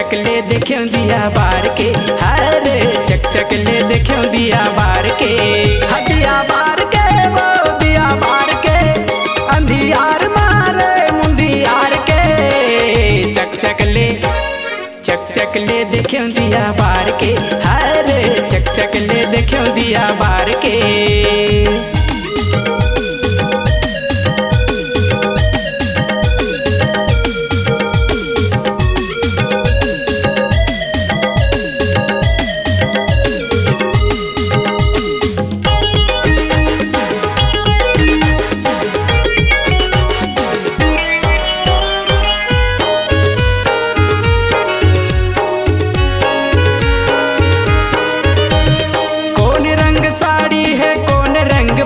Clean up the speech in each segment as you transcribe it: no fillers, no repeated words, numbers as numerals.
चक ले देखियो दिया बार के, हरे चक चक ले देखियो दिया बार के। हदिया बार के वो दिया बार के, अंधियार मारे मुंदियार के। चक चक ले देखियो दिया बार के, हरे चक चक ले देखियो दिया बार के।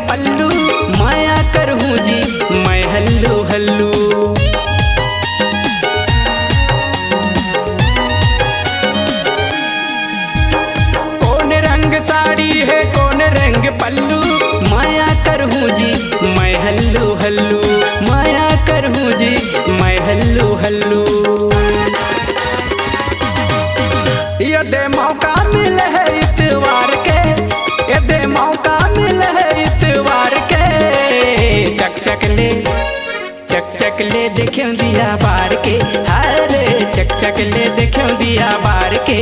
पल्लू माया करहूँ जी मैं हल्लू हल्लू। कौन रंग साड़ी है कौन रंग पल्लू, माया करहूँ जी मैं हल्लू हल्लू। माया करहूँ जी मैं हल्लू हल्लू। यदि मौका मिले है इतवार के, यदि मौका मिले है इतवार के। चक चक ले देखियो दिया बार के, हरे चक चक ले देखियो दिया बार के।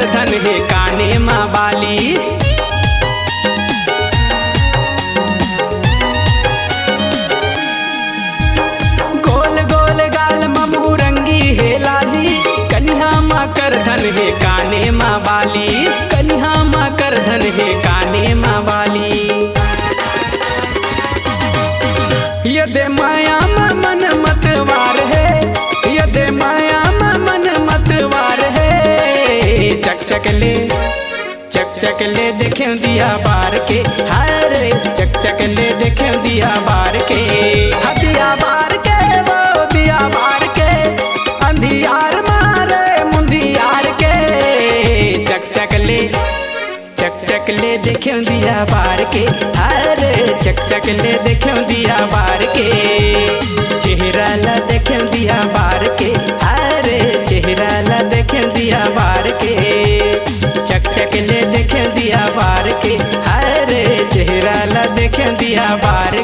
धन है काने माँ बाली, गोल गोल गाल ममू रंगी है लाली। कन्हा माँ कर धन है काने माँ बाली, कन्हा माँ कर धन है काने माँ बाली। यदि माया मन मतवार है, यदि माया मन मतवार है। चक चक ले देखियो दिया बार के, हरे चक चक ले देखियो दिया बार के। हदिया बार के वो दिया बार के, अंधियार मारे मुंदियार के। चक ले देखियो दिया बार के, हरे चक चक ले देखियो दिया बार के। चेहरा ला देखियो दिया बार के, हरे चेहरा ला देखियो दिया बार के। चक चक ले देखियो दिया बार के, हरे चेहरा ला देखियो दिया बार